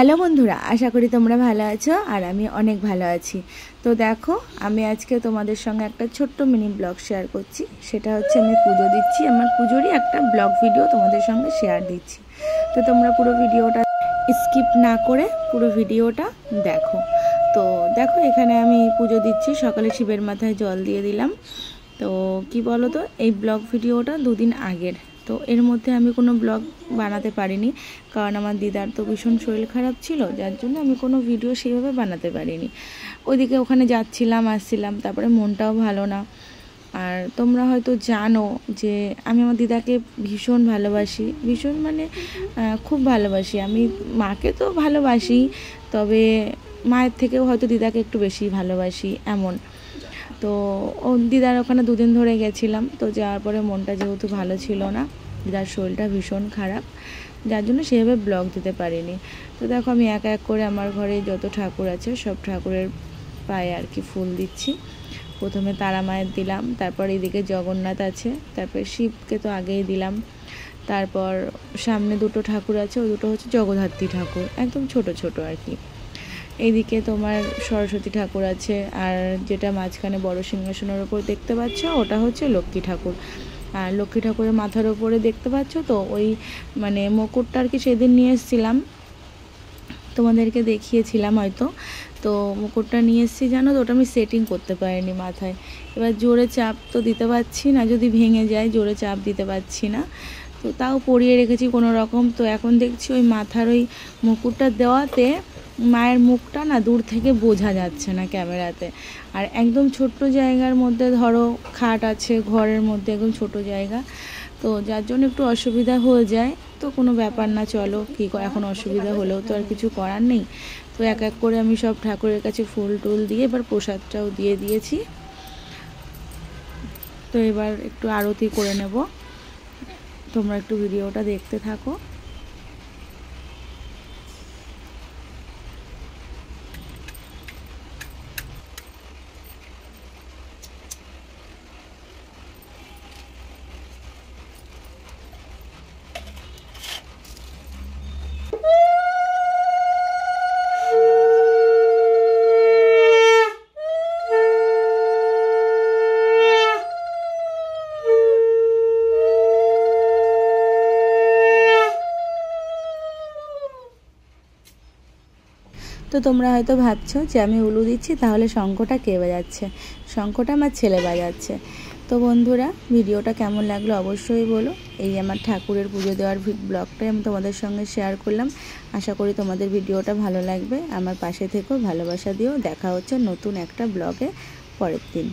Hello বন্ধুরা, আশা করি তোমরা ভালো আছো আর আমি অনেক ভালো আছি। তো দেখো, আমি আজকে তোমাদের সঙ্গে একটা ছোট্ট মিনি ব্লগ শেয়ার করছি। সেটা হচ্ছে আমি পুজো দিচ্ছি, আমার পুজোরই একটা ব্লগ ভিডিও তোমাদের সঙ্গে শেয়ার দিচ্ছি। তো তোমরা পুরো ভিডিওটা স্কিপ না করে পুরো ভিডিওটা দেখো। তো দেখো, এখানে আমি পুজো দিচ্ছি, সকালে শিবের মাথায় জল দিয়ে দিলাম। তো কি বলো তো, এই ব্লগ ভিডিওটা দুদিন আগের। তো এর মধ্যে আমি কোনো ব্লগ বানাতে পারিনি, কারণ আমার দিদার তো ভীষণ শরীর খারাপ ছিল, যার জন্য আমি কোনো ভিডিও সেইভাবে বানাতে পারিনি। ওইদিকে ওখানে যাচ্ছিলাম আসছিলাম, তারপরে মনটাও ভালো না। আর তোমরা হয়তো জানো যে আমি আমার দিদাকে ভীষণ ভালোবাসি, ভীষণ মানে খুব ভালোবাসি। আমি মাকে তো ভালোবাসি, তবে মায়ের থেকেও হয়তো দিদাকে একটু বেশি ভালোবাসি এমন। তো ও দিদার ওখানে দুদিন ধরে গেছিলাম। তো যাওয়ার পরে মনটা যেহেতু ভালো ছিল না, দিদার শরীরটা ভীষণ খারাপ, যার জন্য সেভাবে ব্লগ দিতে পারিনি। তো দেখো, আমি এক এক করে আমার ঘরে যত ঠাকুর আছে সব ঠাকুরের পায়ে আর কি ফুল দিচ্ছি। প্রথমে তারা মায়ের দিলাম, তারপর এদিকে জগন্নাথ আছে, তারপর শিবকে তো আগেই দিলাম। তারপর সামনে দুটো ঠাকুর আছে, ওই দুটো হচ্ছে জগদ্ধাত্রী ঠাকুর, একদম ছোট ছোট আর কি। এইদিকে তোমার সরস্বতী ঠাকুর আছে, আর যেটা মাঝখানে বড় সিংহাসনের ওপর দেখতে পাচ্ছ ওটা হচ্ছে লক্ষ্মী ঠাকুর। আর লক্ষ্মী ঠাকুরের মাথার ওপরে দেখতে পাচ্ছ তো ওই মানে মুকুটটা আর কি সেদিন নিয়ে এসেছিলাম, তোমাদেরকে দেখিয়েছিলাম হয়তো। তো মুকুটটা নিয়ে এসেছি, জানো তো, ওটা আমি সেটিং করতে পারিনি মাথায়। এবার জোরে চাপ তো দিতে পারছি না, যদি ভেঙে যায় জোরে চাপ দিতে পারছি না। তো তাও পরিয়ে রেখেছি কোনো রকম। তো এখন দেখছি ওই মাথার ওই মুকুটটা দেওয়াতে মায়ের মুখটা না দূর থেকে বোঝা যাচ্ছে না ক্যামেরাতে। আর একদম ছোট্ট জায়গার মধ্যে, ধরো খাট আছে ঘরের মধ্যে, একদম ছোট জায়গা, তো যার জন্য একটু অসুবিধা হয়ে যায়। তো কোনো ব্যাপার না, চলো কি এখন অসুবিধা হলেও তো আর কিছু করার নেই। তো এক এক করে আমি সব ঠাকুরের কাছে ফুল টুল দিয়ে এবার প্রসাদটাও দিয়ে দিয়েছি। তো এবার একটু আরতি করে নেব, তোমরা একটু ভিডিওটা দেখতে থাকো। তো তোমরা হয়তো ভাবছো যে আমি উলু দিচ্ছি, তাহলে শঙ্খটা কে বাজাচ্ছে? শঙ্খটা আমার ছেলে বাজাচ্ছে। তো বন্ধুরা, ভিডিওটা কেমন লাগলো অবশ্যই বলো। এই আমার ঠাকুরের পুজো দেওয়ার ব্লগটাই আমি তোমাদের সঙ্গে শেয়ার করলাম। আশা করি তোমাদের ভিডিওটা ভালো লাগবে। আমার পাশে থেকেও ভালোবাসা দিও। দেখা হচ্ছে নতুন একটা ব্লগে পরের দিন।